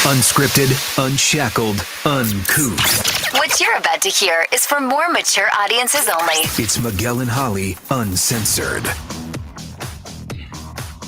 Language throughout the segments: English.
Unscripted, unshackled, uncouth. What you're about to hear is for more mature audiences only. It's Miguel and Holly, Uncensored.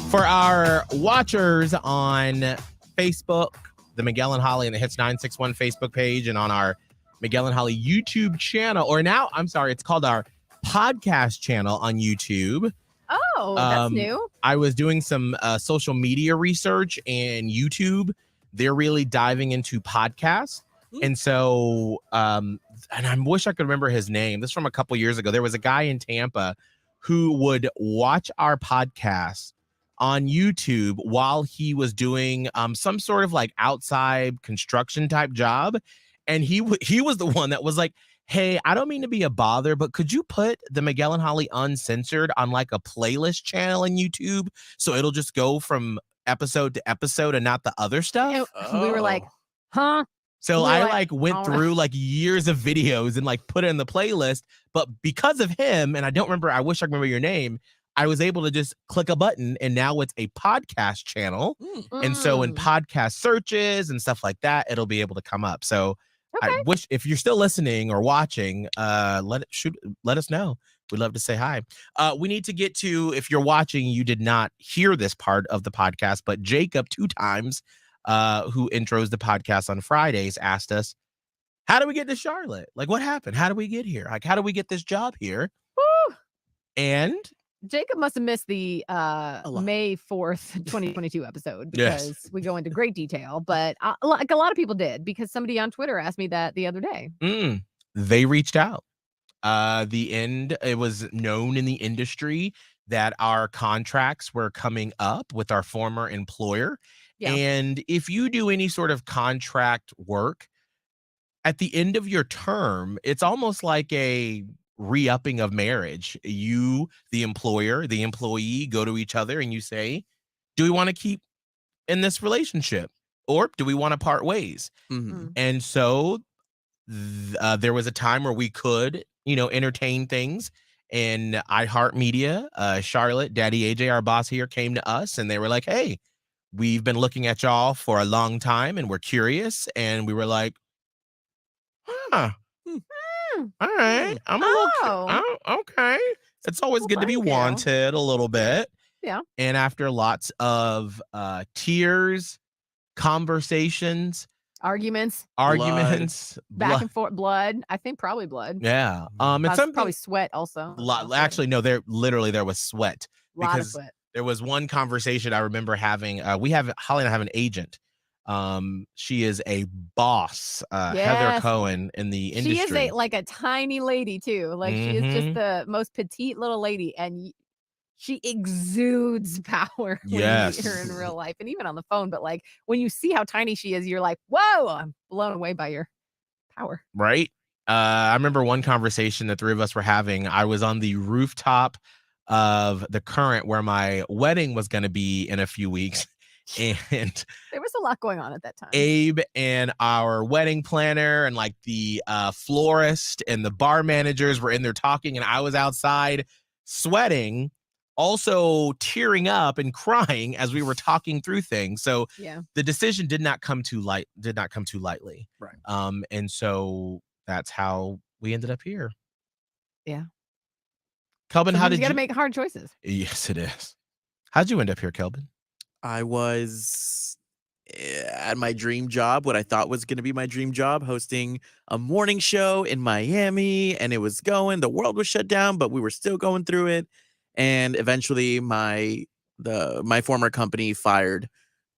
For our watchers on Facebook, the Miguel and Holly and the Hits 961 Facebook page, and on our Miguel and Holly YouTube channel, or now, I'm sorry, it's called our podcast channel on YouTube. Oh, that's new. I was doing some social media research, and YouTube, they're really diving into podcasts. And so, and I wish I could remember his name. This is from a couple years ago. There was a guy in Tampa who would watch our podcast on YouTube while he was doing some sort of like outside construction type job. And he was the one that was like, hey, I don't mean to be a bother, but could you put the Miguel and Holly Uncensored on like a playlist channel in YouTube so it'll just go from episode to episode and not the other stuff? We were like, huh? So I went through like years of videos and like put it in the playlist, but because of him, and I don't remember, I wish I could remember your name, I was able to just click a button and now it's a podcast channel. And so in podcast searches and stuff like that, it'll be able to come up. So I wish, if you're still listening or watching, let us know. We'd love to say hi. We need to get to, if you're watching, you did not hear this part of the podcast, but Jacob 2 times, who intros the podcast on Fridays, asked us, how do we get to Charlotte? Like, what happened? How do we get here? Like, how do we get this job here? Woo! And Jacob must have missed the May 4th, 2022 episode because we go into great detail. But like a lot of people did, because somebody on Twitter asked me that the other day. They reached out. It was known in the industry that our contracts were coming up with our former employer. Yeah. And if you do any sort of contract work, at the end of your term, it's almost like a re-upping of marriage. You, the employer, the employee, go to each other and you say, do we want to keep in this relationship or do we want to part ways? And so there was a time where we could, entertain things, and iHeartMedia, Charlotte, Daddy AJ, our boss here, came to us and they were like, hey, we've been looking at y'all for a long time and we're curious. And we were like, all right. I'm a little, okay. It's always good to be wanted a little bit. Yeah. And after lots of tears, conversations, arguments, back and forth, blood. I think probably blood. Yeah. It's probably sweat also. Actually, no, there was sweat. Lot of sweat. There was one conversation I remember having. Holly and I have an agent. She is a boss, Heather Cohen, in the industry. She is a tiny lady too. Like she is just the most petite little lady, and she exudes power when you meet her in real life and even on the phone. But like when you see how tiny she is, you're like, whoa, I'm blown away by your power. Right. I remember one conversation the three of us were having. I was on the rooftop of the Current where my wedding was going to be in a few weeks. And there was a lot going on at that time. Abe and our wedding planner and like the florist and the bar managers were in there talking, and I was outside sweating, also tearing up and crying as we were talking through things. So the decision did not come too lightly. Right. And so that's how we ended up here. Yeah. Kelvin, how did you got to make hard choices? Yes, it is. How'd you end up here, Kelvin? I was at my dream job, what I thought was going to be my dream job, hosting a morning show in Miami, and it was going. The world was shut down, but we were still going through it. And eventually, my former company fired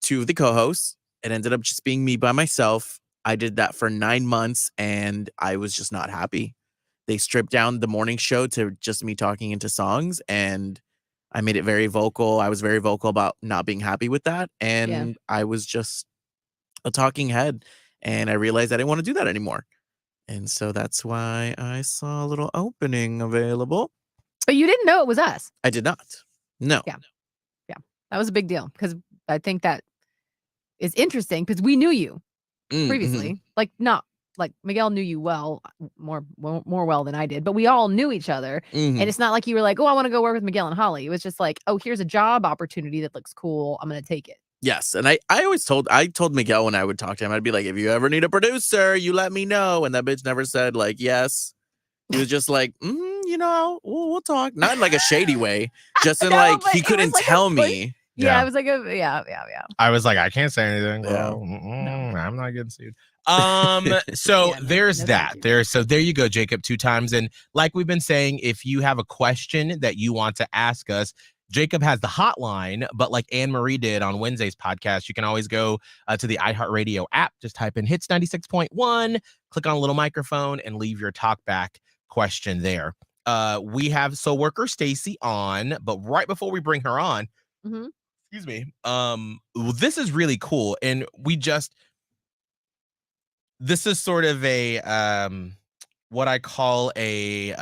2 of the co-hosts. It ended up just being me by myself. I did that for 9 months, and I was just not happy. They stripped down the morning show to just me talking into songs, and I made it very vocal. I was very vocal about not being happy with that. And I was just a talking head. And I realized I didn't want to do that anymore. And so that's why I saw a little opening available. But you didn't know it was us. I did not. No. Yeah. That was a big deal, because I think that is interesting because we knew you previously. Like, not like Miguel knew you well, more well than I did, but we all knew each other. And it's not like you were like, oh, I want to go work with Miguel and Holly. It was just like, oh, here's a job opportunity that looks cool. I'm going to take it. Yes, and I always told Miguel when I would talk to him, I'd be like, if you ever need a producer, you let me know. And that bitch never said like yes. He was just like, we'll talk. Not in like a shady way, just in like he couldn't tell me. Yeah, it was like yeah. I was like, I can't say anything. Yeah. Well, No. I'm not getting sued. So Yeah, there's no, that. thank you. There you go, Jacob, 2 times. And like we've been saying, if you have a question that you want to ask us, Jacob has the hotline, but like Anne Marie did on Wednesday's podcast, you can always go to the iHeartRadio app. Just type in hits 96.1, click on a little microphone, and leave your talkback question there. We have Worker Stacy on, but right before we bring her on, excuse me, this is really cool, and this is sort of a what I call a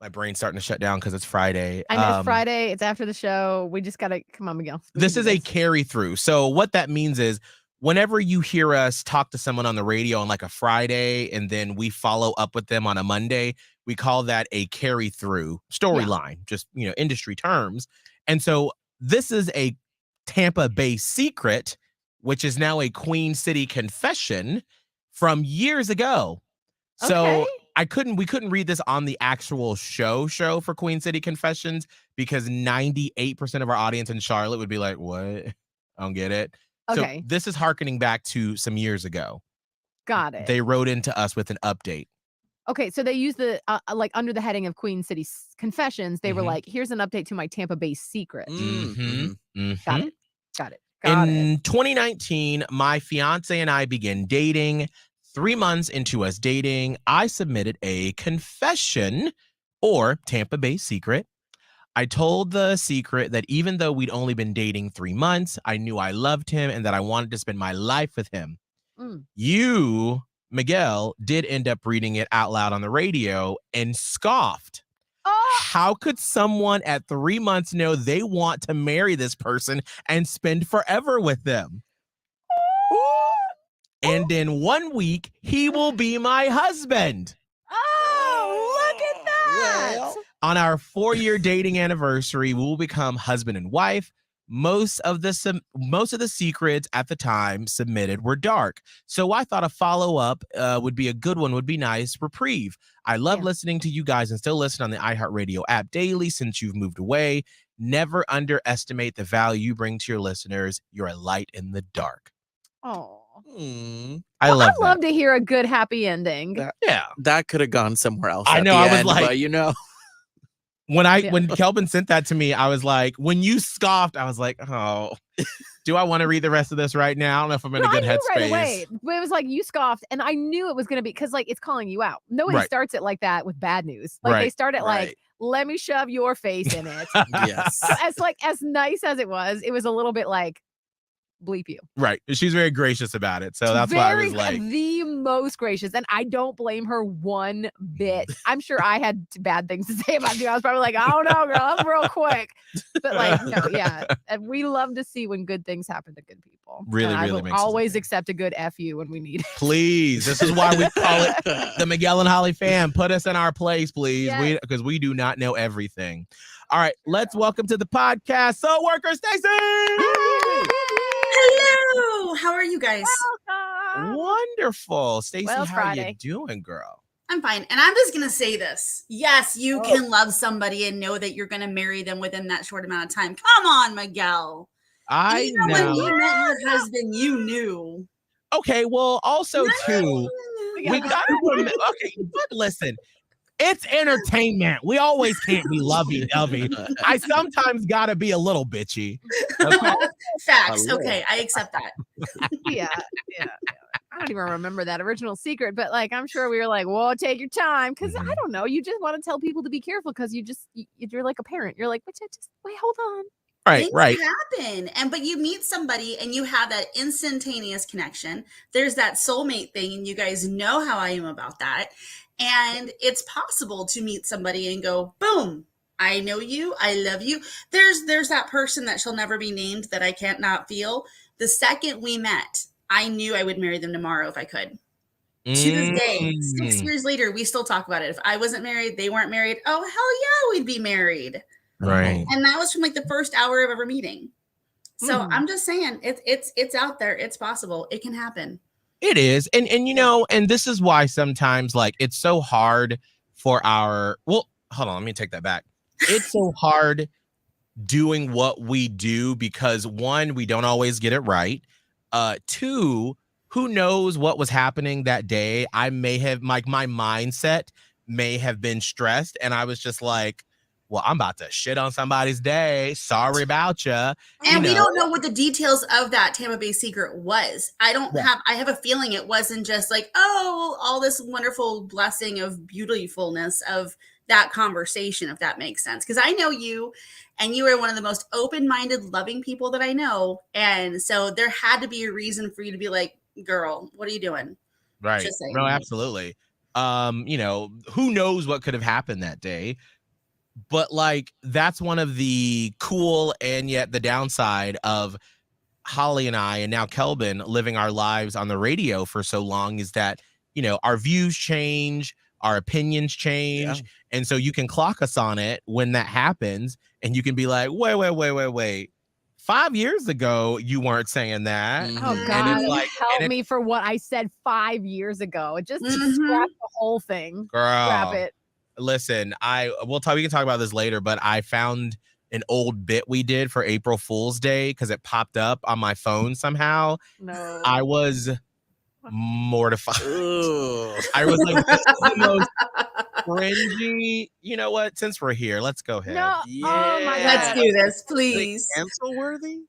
my brain's starting to shut down because it's Friday. I know it's Friday. It's after the show. We just gotta come on, Miguel. This is a carry through. So what that means is whenever you hear us talk to someone on the radio on like a Friday and then we follow up with them on a Monday, we call that a carry through storyline, just, industry terms. And so this is a Tampa Bay secret, which is now a Queen City confession from years ago. So we couldn't read this on the actual show for Queen City Confessions because 98% of our audience in Charlotte would be like, what? I don't get it. Okay. So this is hearkening back to some years ago. Got it. They wrote into us with an update. Okay, so they used the like under the heading of Queen City Confessions, they were like, here's an update to my Tampa Bay secret. Got it. In 2019, my fiance and I began dating. 3 months into us dating, I submitted a confession or Tampa Bay secret. I told the secret that even though we'd only been dating 3 months, I knew I loved him and that I wanted to spend my life with him. You, Miguel, did end up reading it out loud on the radio and scoffed. How could someone at 3 months know they want to marry this person and spend forever with them? And in 1 week, he will be my husband. Oh, look at that. Well. On our 4-year dating anniversary, we will become husband and wife. Most of the secrets at the time submitted were dark. So I thought a follow-up would be a good one, would be nice. Reprieve. I love listening to you guys and still listen on the iHeartRadio app daily since you've moved away. Never underestimate the value you bring to your listeners. You're a light in the dark. Oh. I love to hear a good happy ending. That could have gone somewhere else. I know. I was end, like, but, when Kelvin sent that to me, I was like, when you scoffed, I was like, oh, do I want to read the rest of this right now? I don't know if I'm in a good headspace. Right away. But it was like you scoffed, and I knew it was going to be because like it's calling you out. Nobody starts it like that with bad news. Like they start it like, let me shove your face in it. Yes. As nice as it was a little bit like, bleep you. Right. She's very gracious about it. So that's why I was like the most gracious. And I don't blame her one bit. I'm sure I had bad things to say about you. I was probably like, oh no, girl, I'm real quick. But like, no, yeah. And we love to see when good things happen to good people. Really, and really I will always accept a good FU when we need it. Please. This is why we call it the Miguel and Holly fam. Put us in our place, please. Yes. Because we do not know everything. All right, let's welcome to the podcast, Worker Stacy. Hello. How are you guys? Welcome. Wonderful. Stacy, how Friday. you doing, girl? I'm fine. And I'm just going to say this. Yes, you can love somebody and know that you're going to marry them within that short amount of time. Come on, Miguel. I know. When you met your husband, you knew. Okay, well, also, too, we got to remember. Okay, but listen. It's entertainment. We always can't be lovey-dovey. I sometimes gotta be a little bitchy. Okay? Facts. Okay, I accept that. Yeah. I don't even remember that original secret, but like I'm sure we were like, "Well, take your time," because I don't know. You just want to tell people to be careful because you're like a parent. You're like, "But just wait, hold on." Right. Happen, but you meet somebody and you have that instantaneous connection. There's that soulmate thing, and you guys know how I am about that. And it's possible to meet somebody and go, boom, I know you. I love you. There's that person that shall never be named that I can't not feel. The second we met, I knew I would marry them tomorrow if I could. To this day, 6 years later, we still talk about it. If I wasn't married, they weren't married. Oh, hell yeah, we'd be married. Right. And that was from like the first hour of ever meeting. So I'm just saying, it's out there. It's possible. It can happen. It is. And you know, and this is why sometimes like it's so hard for well, hold on, let me take that back. It's so hard doing what we do because one, we don't always get it right. Two, who knows what was happening that day? I may have my mindset may have been stressed and I was just like, well, I'm about to shit on somebody's day. Sorry about you. And we don't know what the details of that Tampa Bay secret was. I have a feeling it wasn't just like, oh, all this wonderful blessing of beautifulness of that conversation, if that makes sense. Because I know you, and you are one of the most open-minded, loving people that I know. And so there had to be a reason for you to be like, girl, what are you doing? Right. Just saying. No, absolutely. You know, who knows what could have happened that day? But like, that's one of the cool and yet the downside of Holly and I, and now Kelvin, living our lives on the radio for so long is that, you know, our views change, our opinions change. Yeah. And so you can clock us on it when that happens. And you can be like, wait. 5 years ago, you weren't saying that. Oh, God. And it's like, help me for what I said 5 years ago. Just scrap the whole thing. Girl. Scrap it. Listen, we can talk about this later, but I found an old bit we did for April Fool's Day because it popped up on my phone somehow. No. I was mortified. I was like, this is the most cringy. You know what? Since we're here, let's go ahead. No. Yeah. Oh my God. Let's do this, please. Cancel worthy?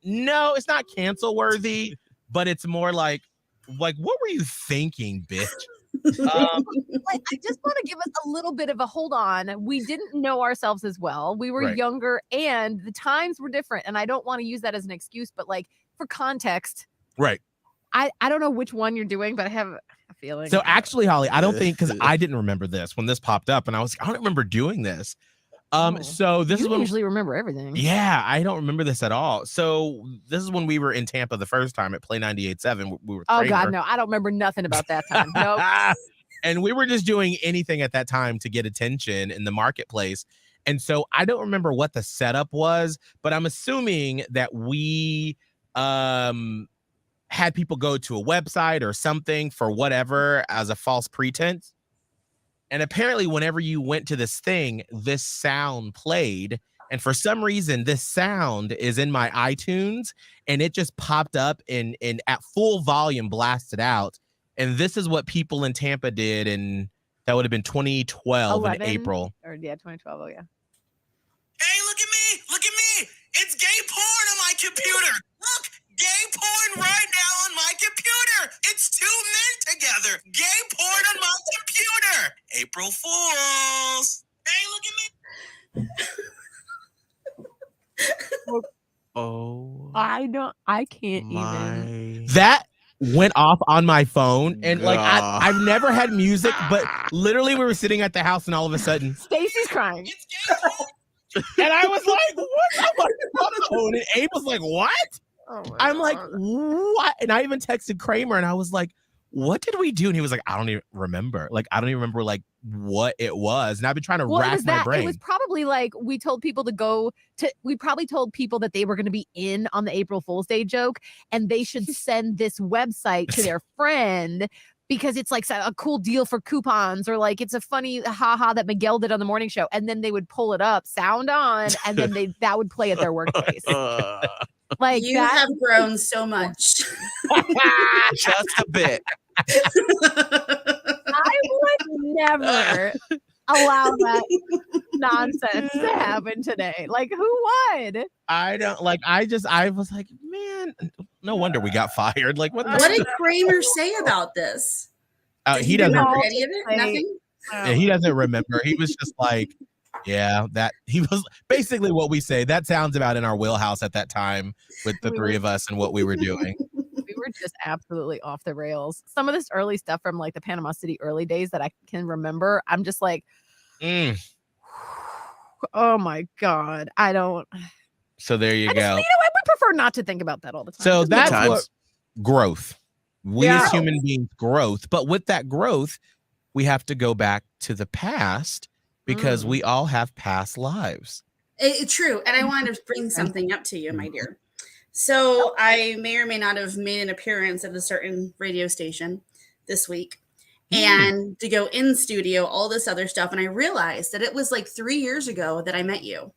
No, it's not cancel worthy, but it's more like what were you thinking, bitch? I just want to give us a little bit of a hold on. We didn't know ourselves as well. We were younger and the times were different. And I don't want to use that as an excuse, but like for context. Right. I don't know which one you're doing, but I have a feeling. So actually, Holly, I don't think because I didn't remember this when this popped up and I was like, I don't remember doing this. So this is when usually remember everything. Yeah, I don't remember this at all. So this is when we were in Tampa the first time at Play 98.7. We were God, no, I don't remember nothing about that time. Nope. And we were just doing anything at that time to get attention in the marketplace. And so I don't remember what the setup was, but I'm assuming that we had people go to a website or something for whatever as a false pretense. And apparently whenever you went to this thing, this sound played. And for some reason, this sound is in my iTunes and it just popped up and at full volume blasted out. And this is what people in Tampa did. And that would have been 2012 in April. 2012. Oh, yeah. Hey, look at me. It's gay porn on my computer. Look, gay porn right now on my computer. It's two men together. Gay porn on my computer. April Fools. Hey, look at me. Oh, I can't even. That went off on my phone and like I've never had music, but literally we were sitting at the house and all of a sudden Stacy's crying. It's gay porn. And I was like, what's on my phone? And Abe was like, what? Oh I'm like, what? And I even texted Kramer and I was like, what did we do? And he was like, I don't even remember. Like, I don't even remember like what it was. And I've been trying to rack my brain. It was probably like we told people we probably told people that they were going to be in on the April Fool's Day joke and they should send this website to their friend because it's like a cool deal for coupons or like it's a funny haha that Miguel did on the morning show. And then they would pull it up, sound on, and then that would play at their workplace. Like you have grown so much. just a bit. I would never allow that nonsense to happen today. Like, who would? I don't like. I was like, man, no wonder we got fired. Like, what did Kramer say about this? He doesn't remember any of it. Nothing. Yeah, he doesn't remember. He was just like, yeah, that he was basically what we say. That sounds about in our wheelhouse at that time with the three of us and what we were doing. We were just absolutely off the rails. Some of this early stuff from like the Panama City early days that I can remember, I'm just like, oh my God, I don't. So there you go. You know, I would prefer not to think about that all the time. So that's what growth. We as human beings growth. But with that growth, we have to go back to the past because we all have past lives. True. And I wanted to bring something up to you, my dear. So I may or may not have made an appearance at a certain radio station this week and to go in studio, all this other stuff. And I realized that it was like 3 years ago that I met you.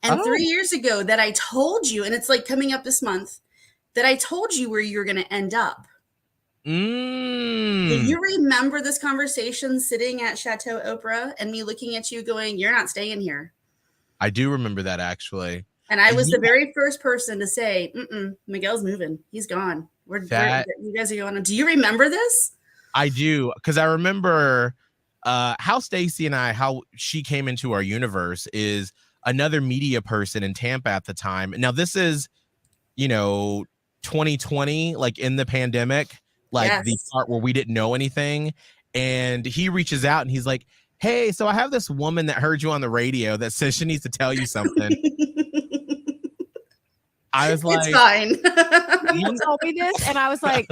And 3 years ago that I told you, and it's like coming up this month, that I told you where you're going to end up. Do you remember this conversation sitting at Chateau Oprah and me looking at you going, you're not staying here? I do remember that, actually. And I was the very first person to say, Miguel's moving. He's gone. You guys are going on. Do you remember this? I do, because I remember how Stacy and how she came into our universe is another media person in Tampa at the time. Now, this is, 2020, like in the pandemic, like the part where we didn't know anything. And he reaches out and he's like, hey, so I have this woman that heard you on the radio that says she needs to tell you something. I was like, it's fine. You told me this, and I was like,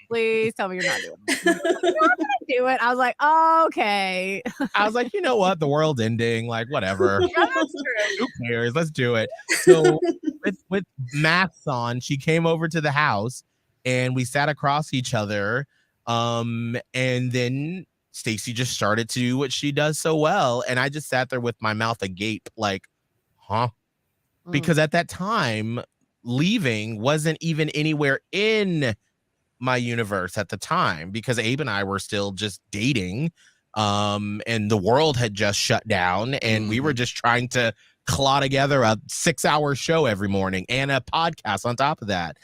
please tell me you're not doing it. You're not gonna do it. I was like, okay. I was like, you know what? The world's ending. Like, whatever. Who cares? Let's do it. So with masks on, she came over to the house and we sat across each other. And then Stacy just started to do what she does so well. And I just sat there with my mouth agape, like, huh? Because at that time, leaving wasn't even anywhere in my universe at the time, because Abe and I were still just dating. And the world had just shut down and we were just trying to claw together a 6-hour show every morning and a podcast on top of that.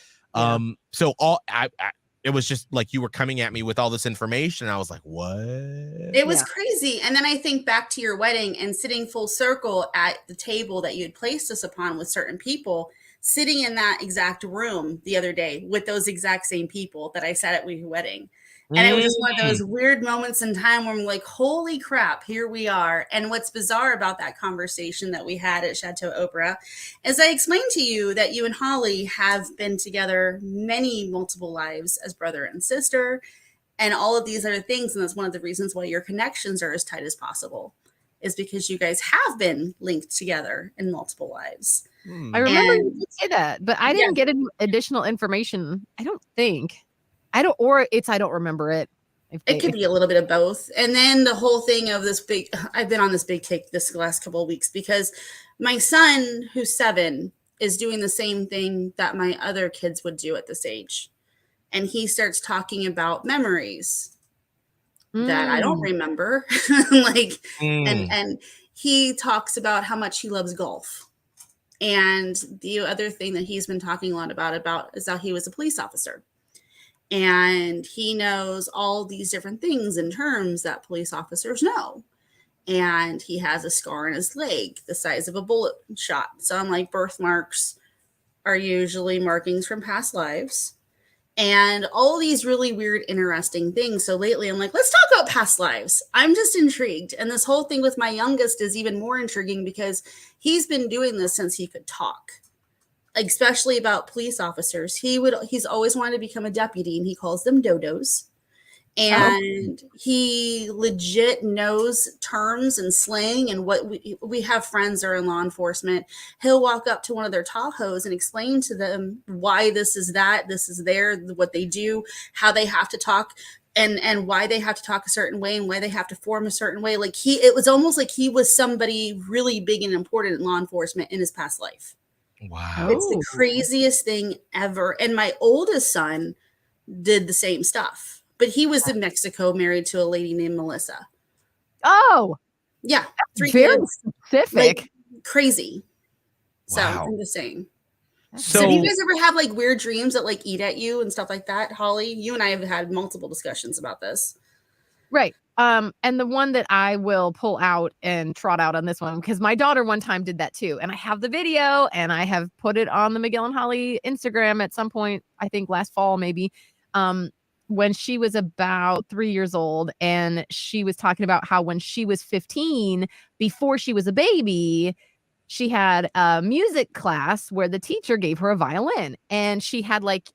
So it was just like you were coming at me with all this information. I was like, what? It was crazy. And then I think back to your wedding and sitting full circle at the table that you had placed us upon with certain people, sitting in that exact room the other day with those exact same people that I sat at your wedding. And it was just one of those weird moments in time where I'm like, holy crap, here we are. And what's bizarre about that conversation that we had at Chateau Oprah is I explained to you that you and Holly have been together multiple lives as brother and sister and all of these other things. And that's one of the reasons why your connections are as tight as possible, is because you guys have been linked together in multiple lives. I remember you did say that, but I didn't get additional information. I don't think. I don't remember it. It could be a little bit of both. And then the whole thing of I've been on this big kick this last couple of weeks because my son, who's 7, is doing the same thing that my other kids would do at this age. And he starts talking about memories that I don't remember. And he talks about how much he loves golf. And the other thing that he's been talking a lot about is how he was a police officer. And he knows all these different things and terms that police officers know. And he has a scar on his leg the size of a bullet shot. So I'm like, birthmarks are usually markings from past lives. And all these really weird, interesting things. So lately I'm like, let's talk about past lives. I'm just intrigued. And this whole thing with my youngest is even more intriguing because he's been doing this since he could talk. Especially about police officers. He's always wanted to become a deputy, and he calls them dodos. And he legit knows terms and slang and what we have friends that are in law enforcement. He'll walk up to one of their Tahoes and explain to them why this is that, this is there, what they do, how they have to talk, and why they have to talk a certain way and why they have to form a certain way. Like it was almost like he was somebody really big and important in law enforcement in his past life. Wow. It's the craziest thing ever. And my oldest son did the same stuff, but he was in Mexico married to a lady named Melissa. Oh, yeah. 3 very kids. specific. Like, crazy. So Wow. I'm just saying. So do you guys ever have like weird dreams that like eat at you and stuff like that? Holly, you and I have had multiple discussions about this. Right. And the one that I will pull out and trot out on this one, because my daughter one time did that too. And I have the video and I have put it on the Miguel and Holly Instagram at some point, I think last fall, maybe, when she was about 3 years old. And she was talking about how when she was 15, before she was a baby, she had a music class where the teacher gave her a violin. And she had like,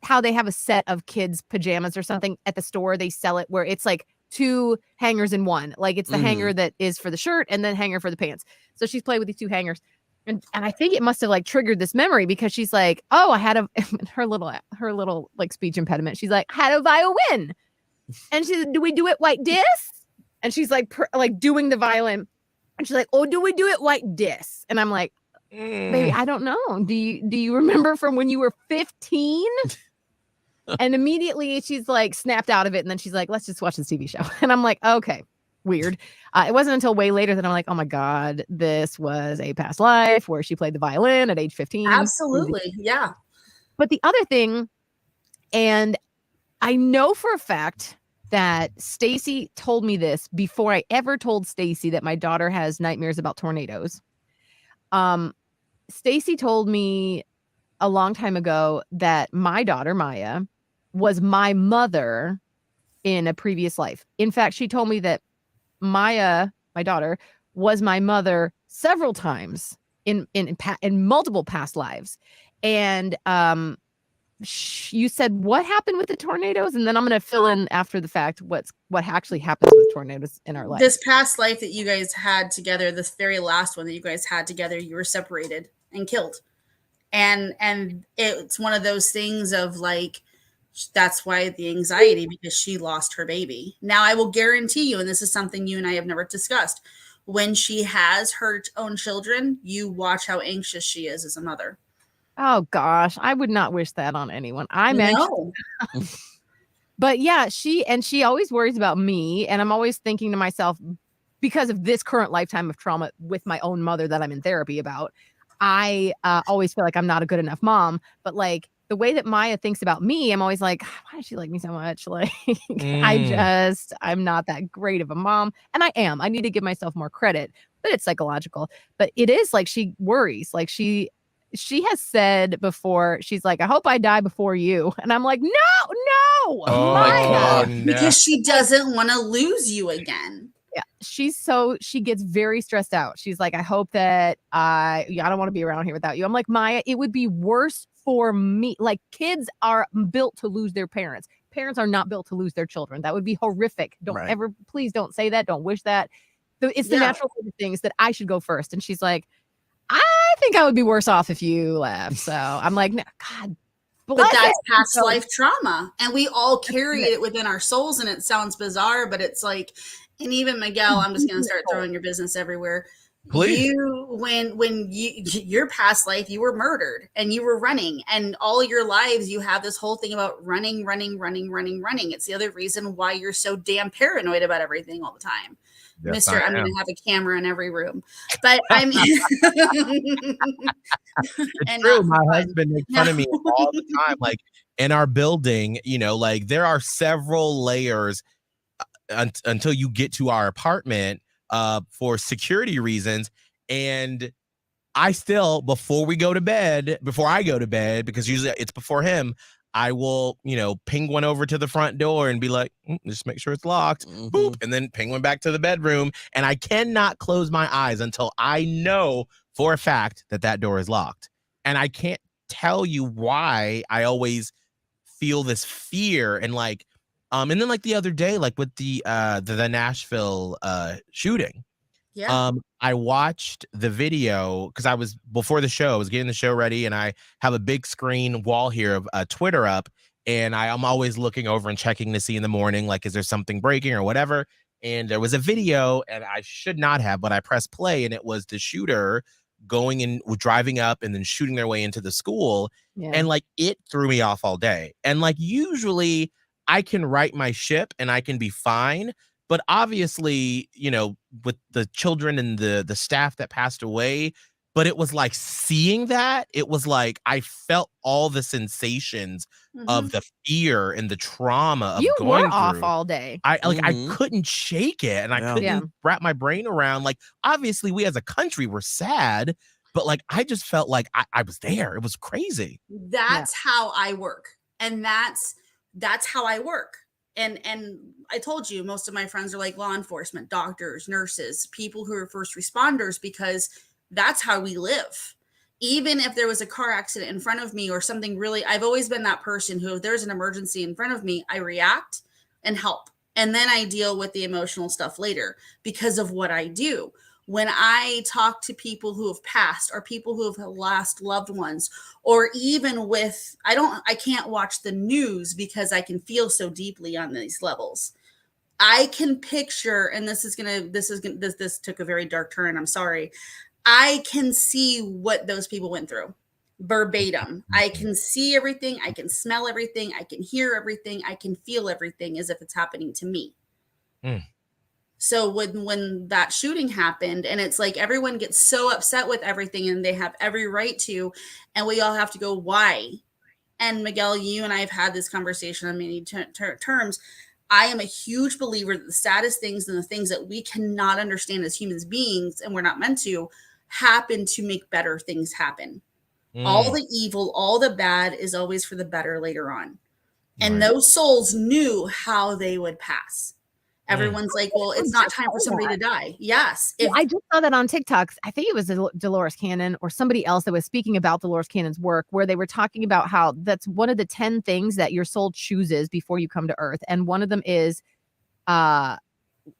how they have a set of kids' pajamas or something at the store. They sell it where it's like two hangers in one. Like it's the hanger that is for the shirt and then hanger for the pants. So she's played with these two hangers. And I think it must have like triggered this memory because she's like, oh, I had her little like speech impediment. She's like, had a violin. And she said, do we do it like this? And she's like, doing the violin. And she's like, oh, do we do it like this? And I'm like, baby, I don't know. Do you remember from when you were 15? And immediately she's like snapped out of it. And then she's like, let's just watch this TV show. And I'm like, okay, weird. It wasn't until way later that I'm like, oh my God, this was a past life where she played the violin at age 15. Absolutely. Yeah. But the other thing, and I know for a fact that Stacy told me this before I ever told Stacy that my daughter has nightmares about tornadoes. Stacy told me a long time ago that my daughter, Maya, was my mother in a previous life. In fact, she told me that Maya, my daughter, was my mother several times in multiple past lives. And you said what happened with the tornadoes, and then I'm going to fill in after the fact what actually happens with tornadoes in our life. This past life that you guys had together, this very last one that you guys had together, you were separated and killed, and it's one of those things of like, that's why the anxiety, because she lost her baby. Now I will guarantee you, and this is something you and I have never discussed, when she has her own children, you watch how anxious she is as a mother. Oh gosh, I would not wish that on anyone. No. But yeah, she always worries about me, and I'm always thinking to myself, because of this current lifetime of trauma with my own mother that I'm in therapy about, I always feel like I'm not a good enough mom. But like the way that Maya thinks about me, I'm always like, why does she like me so much? Like I'm not that great of a mom, and I am. I need to give myself more credit, but it's psychological. But it is like she worries, like she has said before, she's like, I hope I die before you. And I'm like, no, Oh, Maya. no. Because she doesn't want to lose you again. Yeah, she gets very stressed out. She's like, I hope that I don't want to be around here without you. I'm like, Maya, it would be worse for me. Like, kids are built to lose their parents. Parents are not built to lose their children. That would be horrific. Please don't say that. Don't wish that. It's the natural things that I should go first. And she's like, I think I would be worse off if you left. So I'm like, no, God. But that's past life trauma. And we all carry it within our souls. And it sounds bizarre, but it's like, and even Miguel, I'm just going to start throwing your business everywhere. Please. When your past life, you were murdered and you were running, and all your lives you have this whole thing about running. It's the other reason why you're so damn paranoid about everything all the time. Yes, Mr. I'm going to have a camera in every room. But I mean, it's true. My husband makes fun of me all the time. Like in our building, like there are several layers until you get to our apartment for security reasons. And I still, before I go to bed, because usually it's before him, I will, ping one over to the front door and be like, just make sure it's locked. Boop, and then ping one back to the bedroom. And I cannot close my eyes until I know for a fact that door is locked. And I can't tell you why I always feel this fear. And like, and then like the other day, like with the Nashville shooting. Yeah. I watched the video because before the show, I was getting the show ready, and I have a big screen wall here of Twitter up, and I'm always looking over and checking to see in the morning, like, is there something breaking or whatever? And there was a video, and I should not have, but I pressed play, and it was the shooter driving up and then shooting their way into the school. Yeah. And like, it threw me off all day. And like, usually I can right my ship and I can be fine. But obviously, with the children and the staff that passed away, but it was like seeing that, it was like I felt all the sensations of the fear and the trauma of you going were off through. all day. I couldn't shake it, and I couldn't wrap my brain around. Like, obviously, we as a country were sad, but like I just felt like I was there. It was crazy. That's how I work, and that's how I work. And I told you, most of my friends are like law enforcement, doctors, nurses, people who are first responders, because that's how we live. Even if there was a car accident in front of me or something really, I've always been that person who, if there's an emergency in front of me, I react and help And then I deal with the emotional stuff later because of what I do. When I talk to people who have passed or people who have lost loved ones, or even with, I can't watch the news because I can feel so deeply on these levels. I can picture, and this took a very dark turn. I'm sorry. I can see what those people went through verbatim. I can see everything. I can smell everything. I can hear everything. I can feel everything as if it's happening to me. Mm. So when that shooting happened, and it's like everyone gets so upset with everything and they have every right to, and we all have to go, why? And Miguel, you and I have had this conversation on many terms. I am a huge believer that the saddest things and the things that we cannot understand as human beings, and we're not meant to, happen to make better things happen. All the evil, all the bad is always for the better later on. And those souls knew how they would pass. Everyone's like, well, it's not time for somebody to die. Yes. I just saw that on TikTok. I think it was Dolores Cannon or somebody else that was speaking about Dolores Cannon's work, where they were talking about how that's one of the 10 things that your soul chooses before you come to Earth. And one of them is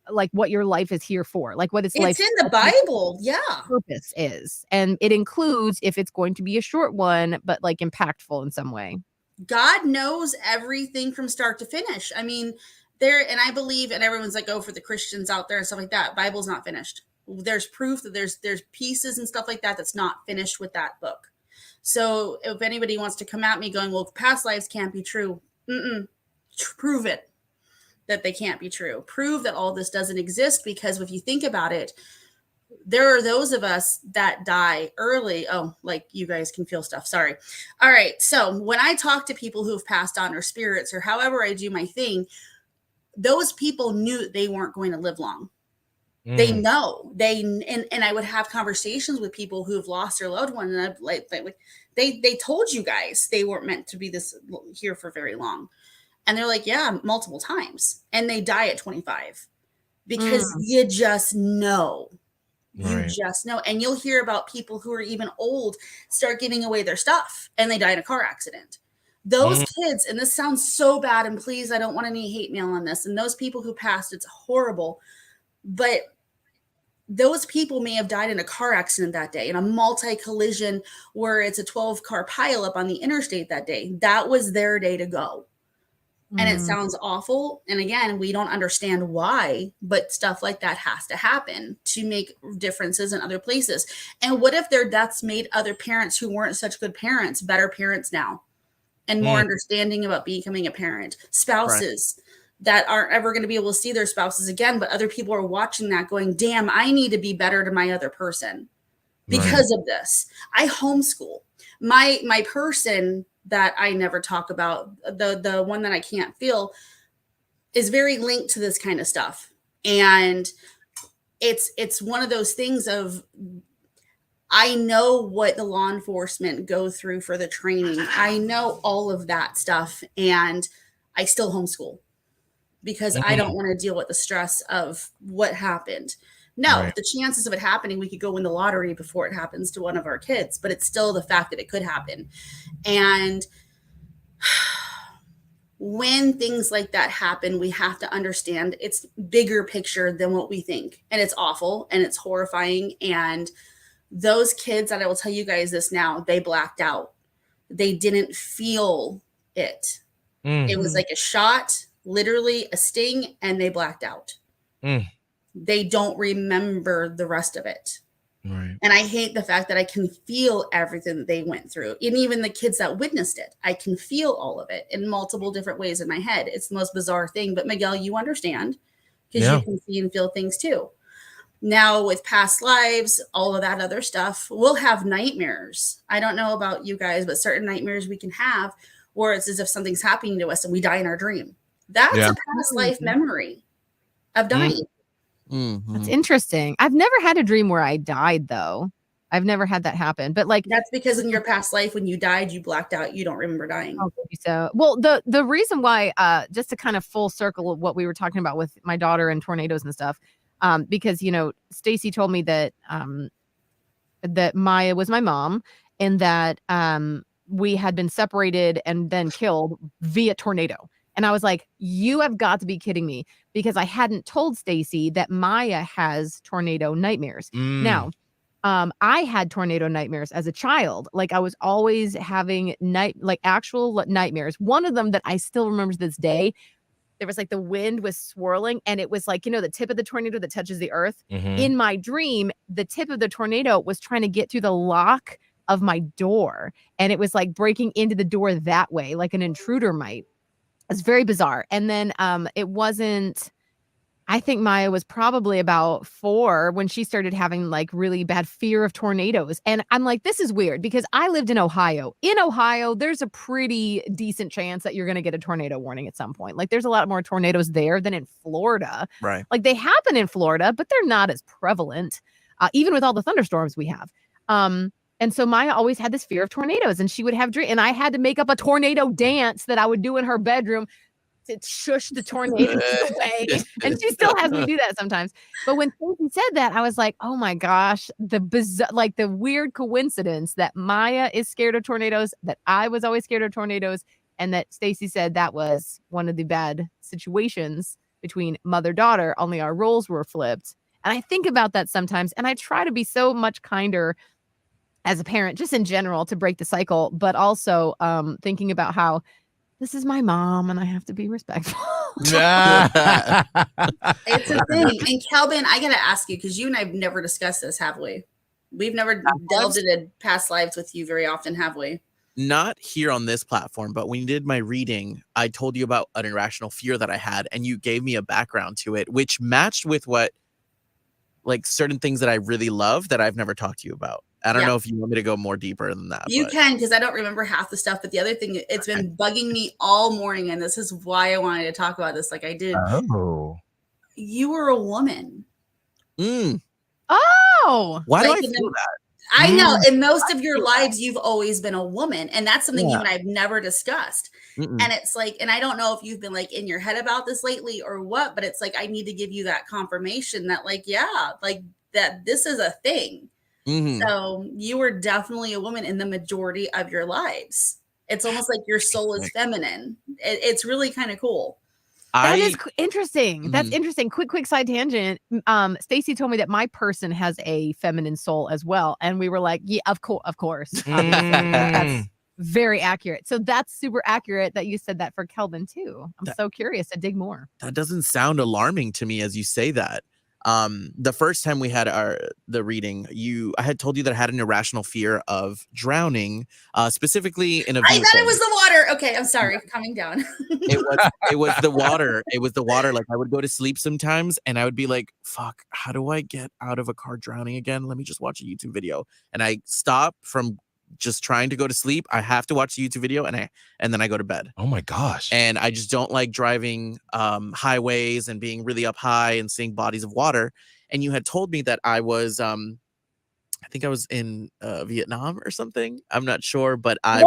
like what your life is here for, like what it's in the Bible. Yeah. Purpose is. And it includes if it's going to be a short one, but like impactful in some way. God knows everything from start to finish. I mean, and I believe, and everyone's like, oh, for the Christians out there and stuff like that, Bible's not finished. There's proof that there's pieces and stuff like that that's not finished with that book. So if anybody wants to come at me going, well, past lives can't be true, prove it that they can't be true. Prove that all this doesn't exist, because if you think about it, there are those of us that die early. Oh, like you guys can feel stuff. Sorry. All right. So when I talk to people who have passed on, or spirits, or however I do my thing, those people knew they weren't going to live long. They know and I would have conversations with people who have lost their loved one, and I'd like they told you guys they weren't meant to be this here for very long, and they're like, yeah, multiple times, and they die at 25 because you just know. You just know. And you'll hear about people who are even old start giving away their stuff and they die in a car accident. Those kids, and this sounds so bad, and please, I don't want any hate mail on this, and those people who passed, it's horrible, but those people may have died in a car accident that day, in a multi-collision where it's a 12-car pileup on the interstate that day. That was their day to go. And it sounds awful. And again, we don't understand why, but stuff like that has to happen to make differences in other places. And what if their deaths made other parents who weren't such good parents better parents now, and more understanding about becoming a parent? Spouses that aren't ever going to be able to see their spouses again, but other people are watching that going, damn, I need to be better to my other person because of this. I homeschool. My person that I never talk about, the one that I can't feel, is very linked to this kind of stuff. And it's one of those things of, I know what the law enforcement go through for the training. I know all of that stuff, and I still homeschool because I don't want to deal with the stress of what happened. No, the chances of it happening, we could go win the lottery before it happens to one of our kids, but it's still the fact that it could happen. And when things like that happen, we have to understand it's bigger picture than what we think. And it's awful and it's horrifying. And those kids, that I will tell you guys this now, they blacked out. They didn't feel it. It was like a shot, literally a sting, and they blacked out. They don't remember the rest of it. And I hate the fact that I can feel everything that they went through. And even the kids that witnessed it, I can feel all of it in multiple different ways in my head. It's the most bizarre thing. But Miguel, you understand, because you can see and feel things too. Now with past lives, all of that other stuff, we'll have nightmares. I don't know about you guys, but certain nightmares we can have where it's as if something's happening to us and we die in our dream. That's a past life memory of dying. That's interesting. I've never had a dream where I died, though. I've never had that happen. But like, that's because in your past life, when you died, you blacked out. You don't remember dying. Oh, so well, the reason why, just to kind of full circle of what we were talking about with my daughter and tornadoes and stuff, because Stacy told me that that Maya was my mom, and that we had been separated and then killed via tornado. And I was like, you have got to be kidding me, because I hadn't told Stacy that Maya has tornado nightmares. Now, I had tornado nightmares as a child. Like, I was always having actual nightmares. One of them that I still remember to this day, there was like the wind was swirling, and it was like, the tip of the tornado that touches the earth. In my dream, the tip of the tornado was trying to get through the lock of my door, and it was like breaking into the door that way, like an intruder might. It's very bizarre. And then it wasn't, I think Maya was probably about 4 when she started having like really bad fear of tornadoes. And I'm like, this is weird, because I lived in Ohio. In Ohio, there's a pretty decent chance that you're going to get a tornado warning at some point. Like, there's a lot more tornadoes there than in Florida. Right. Like, they happen in Florida, but they're not as prevalent, even with all the thunderstorms we have. And so Maya always had this fear of tornadoes, and she would have and I had to make up a tornado dance that I would do in her bedroom to shush the tornadoes away. And she still has me do that sometimes. But when Stacey said that, I was like, oh my gosh, the weird coincidence that Maya is scared of tornadoes, that I was always scared of tornadoes, and that Stacey said that was one of the bad situations between mother-daughter, only our roles were flipped. And I think about that sometimes, and I try to be so much kinder as a parent, just in general, to break the cycle, but also thinking about how this is my mom and I have to be respectful. It's a thing. And Calvin, I got to ask you, because you and I have never discussed this, have we? We've never delved into past lives with you very often, have we? Not here on this platform, but when you did my reading, I told you about an irrational fear that I had, and you gave me a background to it, which matched with what, like, certain things that I really love that I've never talked to you about. I don't know if you want me to go more deeper than that. You can, because I don't remember half the stuff. But the other thing, it's been bugging me all morning, and this is why I wanted to talk about this like I did. Oh. You were a woman. Oh. Why do I feel that? I know. In most of your lives, you've always been a woman. And that's something you and I have never discussed. And it's like, and I don't know if you've been like in your head about this lately or what, but it's like, I need to give you that confirmation that like, like that this is a thing. So you were definitely a woman in the majority of your lives. It's almost like your soul is feminine. It's really kind of cool. That is interesting. That's interesting. Quick side tangent. Stacy told me that my person has a feminine soul as well. And we were like, yeah, of course. That's very accurate. So that's super accurate that you said that for Kelvin too. I'm so curious to dig more. That doesn't sound alarming to me as you say that. The first time we had the reading, I had told you that I had an irrational fear of drowning, specifically in a I thought it was the water. Okay, I'm sorry. Calming down. It was the water. It was the water. Like, I would go to sleep sometimes and I would be like, fuck, how do I get out of a car drowning again? Let me just watch a YouTube video. And I stop from just trying to go to sleep. I have to watch the YouTube video and then I go to bed. Oh my gosh. And I just don't like driving highways and being really up high and seeing bodies of water. And you had told me that I was I think I was in Vietnam or something. I'm not sure, but I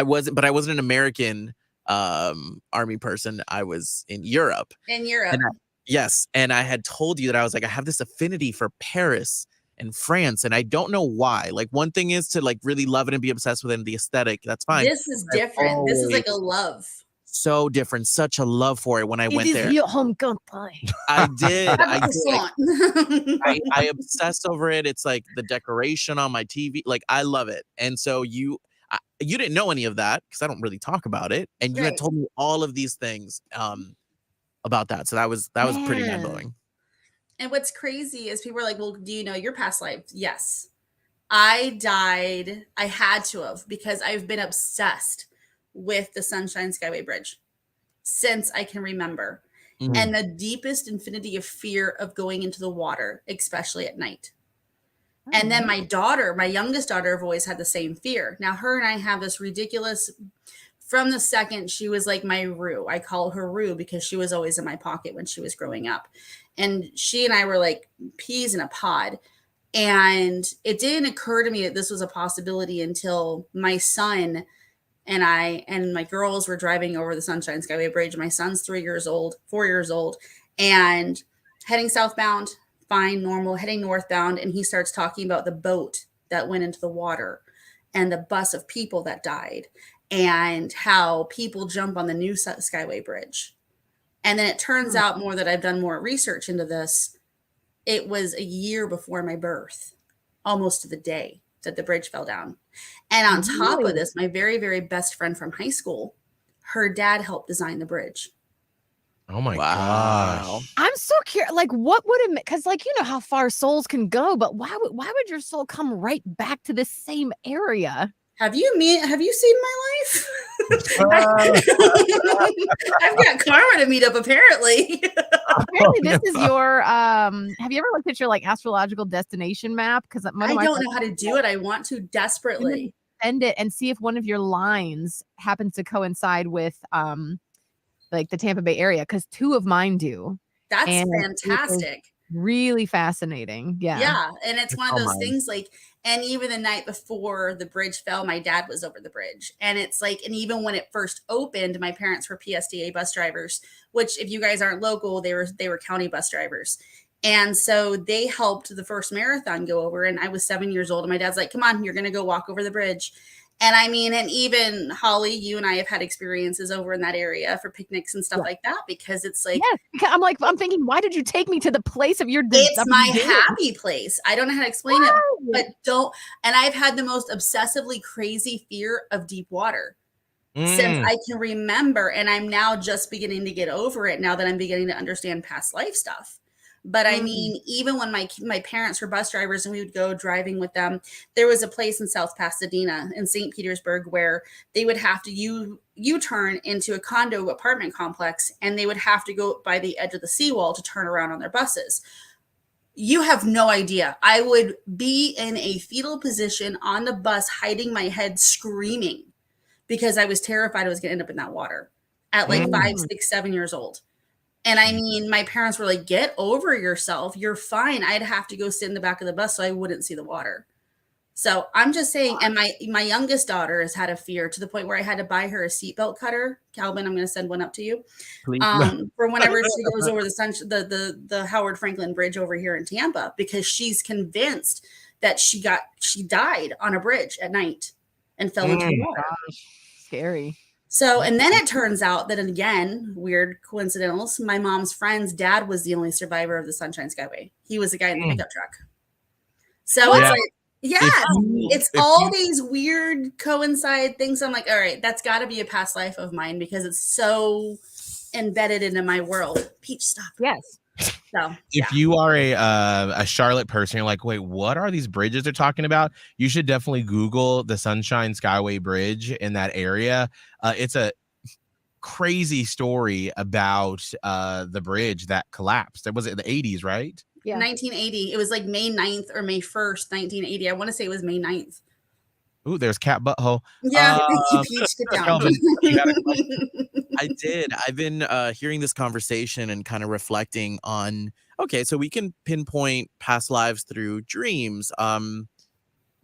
wasn't an American army person. I was in Europe. Yes. And I had told you that I was like, I have this affinity for Paris and France, and I don't know why. Like, one thing is to like really love it and be obsessed with it and the aesthetic. That's fine. This is different. This is like a love. So different. Such a love for it when I went there. It is your home country. I did. I obsessed over it. It's like the decoration on my TV. Like, I love it. And so you didn't know any of that because I don't really talk about it. And you had told me all of these things about that. So that was pretty mind blowing. And what's crazy is people are like, well, do you know your past life? Yes. I died. I had to have, because I've been obsessed with the Sunshine Skyway Bridge since I can remember. And the deepest infinity of fear of going into the water, especially at night. And then my youngest daughter, have always had the same fear. Now, her and I have this ridiculous, from the second she was like my Rue. I call her Rue because she was always in my pocket when she was growing up. And she and I were like peas in a pod. And it didn't occur to me that this was a possibility until my son and I and my girls were driving over the Sunshine Skyway Bridge. My son's 4 years old, and heading southbound, fine, normal, heading northbound. And he starts talking about the boat that went into the water and the bus of people that died. and how people jump on the new Skyway Bridge. And then it turns out more that I've done more research into this. It was a year before my birth, almost to the day that the bridge fell down. And on top of this, my very, very best friend from high school, her dad helped design the bridge. Oh my gosh. I'm so curious. Like, what would it? Because, like, you know how far souls can go, but why would your soul come right back to the same area? Have you seen my life? I've got karma to meet up, apparently. Apparently, this is your. Have you ever looked at your like astrological destination map? Because I don't know how to do it. I want to desperately. Send it and see if one of your lines happens to coincide with like the Tampa Bay area, because 2 of mine do. That's fantastic. Really fascinating. Yeah. And it's one of those things like, and even the night before the bridge fell, my dad was over the bridge. And it's like, and even when it first opened, my parents were PSDA bus drivers, which if you guys aren't local, they were county bus drivers. And so they helped the first marathon go over, and I was 7 years old, and my dad's like, come on, you're going to go walk over the bridge. And I mean, and even Holly, you and I have had experiences over in that area for picnics and stuff like that, because it's like, I'm thinking, why did you take me to the place of your it's my happy place. I don't know how to explain it, but and I've had the most obsessively crazy fear of deep water since I can remember. And I'm now just beginning to get over it now that I'm beginning to understand past life stuff. But I mean, even when my parents were bus drivers and we would go driving with them, there was a place in South Pasadena in St. Petersburg where they would have to U-turn into a condo apartment complex, and they would have to go by the edge of the seawall to turn around on their buses. You have no idea. I would be in a fetal position on the bus, hiding my head, screaming, because I was terrified I was going to end up in that water at like 5, 6, 7 years old. And I mean, my parents were like, get over yourself. You're fine. I'd have to go sit in the back of the bus so I wouldn't see the water. So I'm just saying, and my youngest daughter has had a fear to the point where I had to buy her a seatbelt cutter. Calvin, I'm going to send one up to you. For whenever she goes over the Howard Franklin Bridge over here in Tampa, because she's convinced that she died on a bridge at night and fell into the water. Gosh, scary. So, and then it turns out that, again, weird coincidentals, my mom's friend's dad was the only survivor of the Sunshine Skyway. He was the guy in the pickup truck. So it's like, it's all these weird coincide things. I'm like, all right, that's got to be a past life of mine, because it's so embedded into my world. Peach, stop. Yes. So, if you are a Charlotte person, you're like, wait, what are these bridges they're talking about? You should definitely Google the Sunshine Skyway Bridge in that area. It's a crazy story about the bridge that collapsed. It was in the 80s, right? Yeah. 1980. It was like May 9th or May 1st, 1980. I want to say it was May 9th. Ooh, there's Cat Butthole. Yeah, Peach, get down. I did. I've been hearing this conversation and kind of reflecting on, okay, so we can pinpoint past lives through dreams,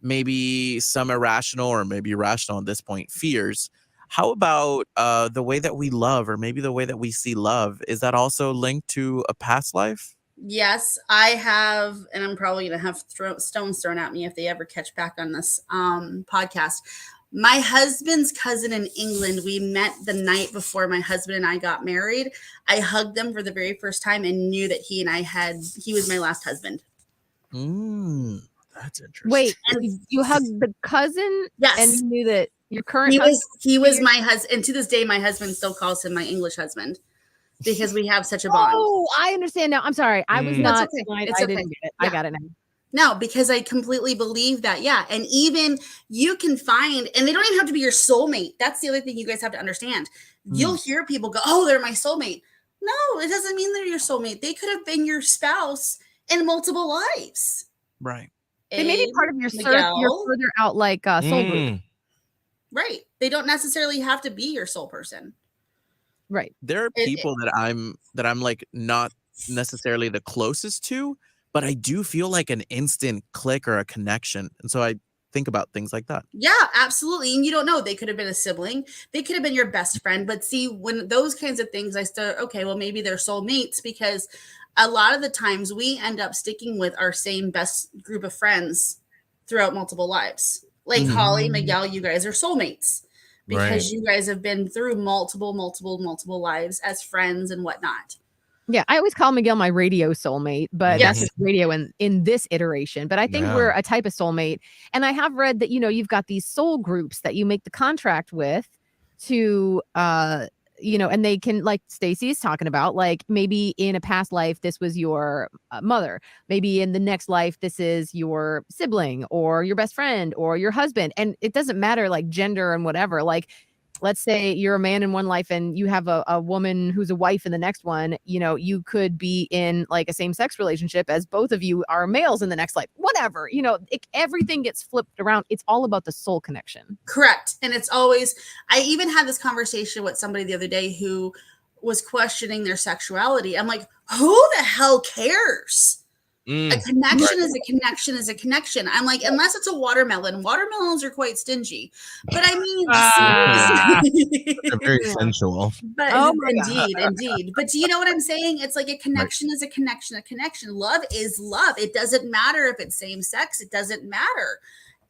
maybe some irrational or maybe rational at this point, fears. How about the way that we love, or maybe the way that we see love? Is that also linked to a past life? Yes, I have, and I'm probably going to have stones thrown at me if they ever catch back on this podcast. My husband's cousin in England, we met the night before my husband and I got married. I hugged them for the very first time and knew that he was my last husband. That's interesting. Wait, you hugged the cousin? Yes. And you knew that your current he was my husband. And to this day, my husband still calls him my English husband, because we have such a bond. Oh, I understand now. I'm sorry. I was not. Okay. I didn't get it. Yeah. I got it now. No, because I completely believe that. Yeah. And even you can find, and they don't even have to be your soulmate. That's the other thing you guys have to understand. You'll hear people go, oh, they're my soulmate. No, it doesn't mean they're your soulmate. They could have been your spouse in multiple lives. Right. They may be part of your further out like soul group. Right. They don't necessarily have to be your soul person. Right. There are people that I'm like not necessarily the closest to, but I do feel like an instant click or a connection. And so I think about things like that. Yeah, absolutely. And you don't know, they could have been a sibling. They could have been your best friend. But see, when those kinds of things, I start, okay, well, maybe they're soulmates, because a lot of the times we end up sticking with our same best group of friends throughout multiple lives. Like Holly, Miguel, you guys are soulmates. because you guys have been through multiple lives as friends and whatnot. Yeah, I always call Miguel my radio soulmate, but that's just radio in this iteration. But I think we're a type of soulmate. And I have read that, you've got these soul groups that you make the contract with to, and they can, like Stacy is talking about, like maybe in a past life, this was your mother. Maybe in the next life, this is your sibling or your best friend or your husband. And it doesn't matter like gender and whatever. Like, let's say you're a man in one life and you have a woman who's a wife in the next one, you could be in like a same-sex relationship as both of you are males in the next life, whatever, everything gets flipped around. It's all about the soul connection. Correct. And it's always, I even had this conversation with somebody the other day who was questioning their sexuality. I'm like, who the hell cares? A connection is a connection is a connection. I'm like, unless it's a watermelon. Watermelons are quite stingy. But I mean, they're very sensual. But indeed. But do you know what I'm saying? It's like a connection is a connection, a connection. Love is love. It doesn't matter if it's same sex. It doesn't matter.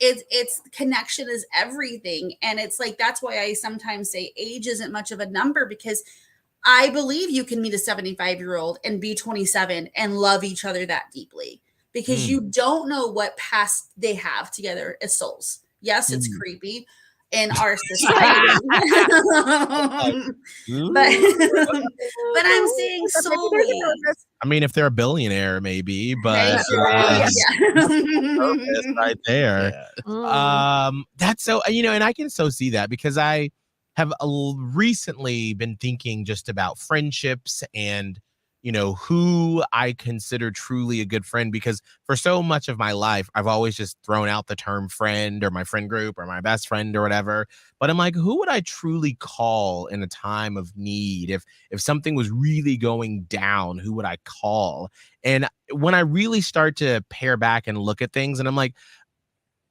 It's connection is everything. And it's like, that's why I sometimes say age isn't much of a number, because I believe you can meet a 75-year-old and be 27 and love each other that deeply, because you don't know what past they have together as souls. Yes, it's creepy in our society. but I'm saying solely. I mean, if they're a billionaire, maybe, but right there. That's so, and I can so see that, because I have recently been thinking just about friendships and, who I consider truly a good friend, because for so much of my life, I've always just thrown out the term friend or my friend group or my best friend or whatever. But I'm like, who would I truly call in a time of need? If something was really going down, who would I call? And when I really start to pare back and look at things, and I'm like,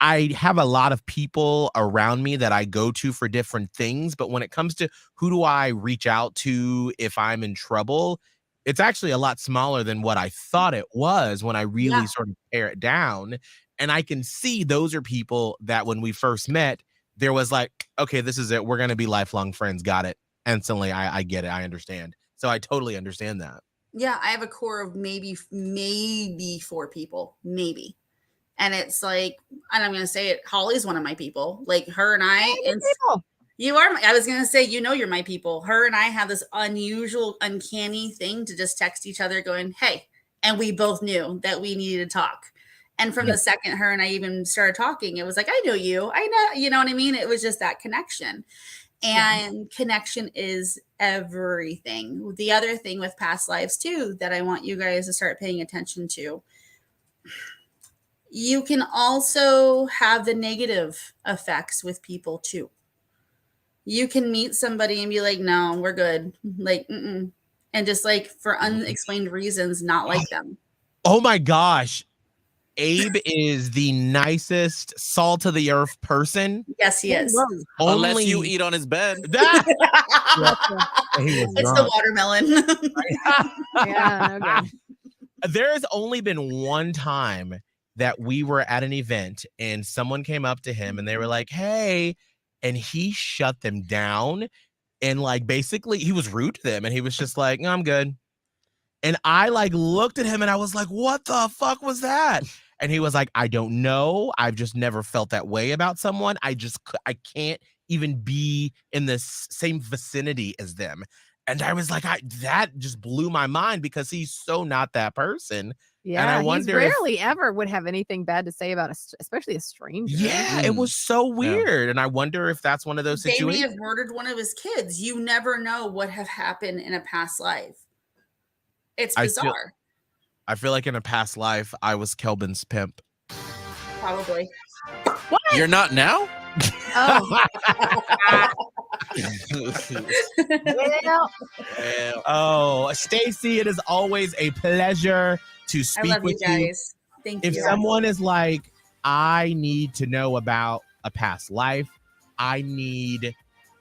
I have a lot of people around me that I go to for different things. But when it comes to who do I reach out to if I'm in trouble, it's actually a lot smaller than what I thought it was when I really sort of pare it down. And I can see those are people that when we first met, there was like, okay, this is it. We're going to be lifelong friends. Got it. Instantly, I get it. I understand. So I totally understand that. Yeah, I have a core of maybe 4 people, maybe. And it's like, and I'm going to say it, Holly's one of my people. Like her and I, you are, I was going to say, you're my people. Her and I have this unusual, uncanny thing to just text each other going, hey, and we both knew that we needed to talk. And from the second her and I even started talking, it was like, I know you, I know, you know what I mean? It was just that connection. And connection is everything. The other thing with past lives too, that I want you guys to start paying attention to, you can also have the negative effects with people too. You can meet somebody and be like, no, we're good. Like, and just like for unexplained reasons, not like them. Oh my gosh. Abe is the nicest, salt of the earth person. Yes, he is. Unless you eat on his bed. It's the watermelon. There's only been one time that we were at an event and someone came up to him and they were like, hey, and he shut them down. And like, basically he was rude to them and he was just like, no, I'm good. And I like looked at him and I was like, what the fuck was that? And he was like, I don't know. I've just never felt that way about someone. I can't even be in the same vicinity as them. And I was like, that just blew my mind, because he's so not that person. Yeah, and I wonder rarely ever would have anything bad to say about especially a stranger. Yeah, it was so weird. Yeah. And I wonder if that's one of those situations. They may have murdered one of his kids. You never know what have happened in a past life. It's bizarre. I feel like in a past life, I was Kelvin's pimp. Probably. What? You're not now? Oh. Oh, Stacy, it is always a pleasure to speak with you. Guys. Thank you. If someone is like, I need to know about a past life, I need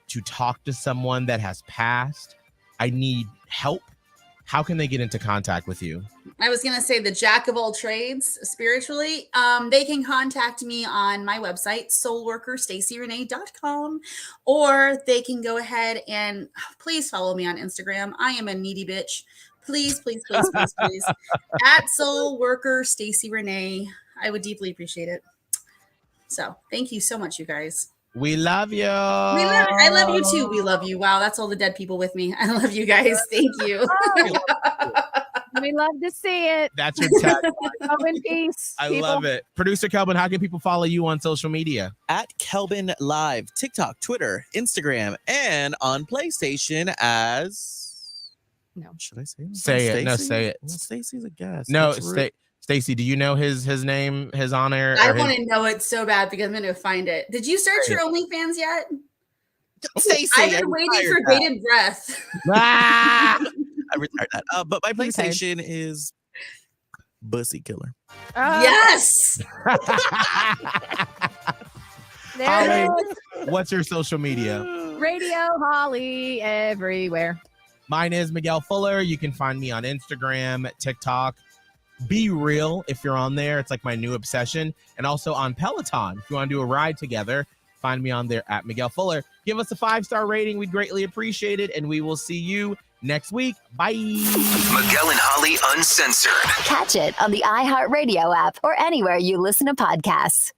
to talk to someone that has passed, I need help, how can they get into contact with you? I was going to say the jack of all trades spiritually. They can contact me on my website, soulworkerstacyrenee.com, or they can go ahead and please follow me on Instagram. I am a needy bitch. Please, please, please, please, please. At soulworkerstacyrenee. I would deeply appreciate it. So thank you so much, you guys. We love you. I love you too. We love you. Wow, that's all the dead people with me. I love you guys. Thank you. We love to see it. That's your tag. Go in peace. I love it. Producer Kelvin, how can people follow you on social media? At Kelvin Live, TikTok, Twitter, Instagram, and on PlayStation as... No. Should I say it? Say it. No, say it. Well, Stacy's a guest. No, That's rude. Stacy, do you know his name, his honor? I want to know it so bad because I'm going to find it. Did you search your OnlyFans yet? Stacy, I've been waiting for bated breath. Ah! I retired that. But my PlayStation is Bussy Killer. Yes. There it is. What's your social media? Radio Holly everywhere. Mine is Miguel Fuller. You can find me on Instagram, TikTok. Be Real if you're on there. It's like my new obsession. And also on Peloton. If you want to do a ride together, find me on there at Miguel Fuller. Give us a 5-star rating. We'd greatly appreciate it. And we will see you next week. Bye. Miguel and Holly Uncensored. Catch it on the iHeartRadio app or anywhere you listen to podcasts.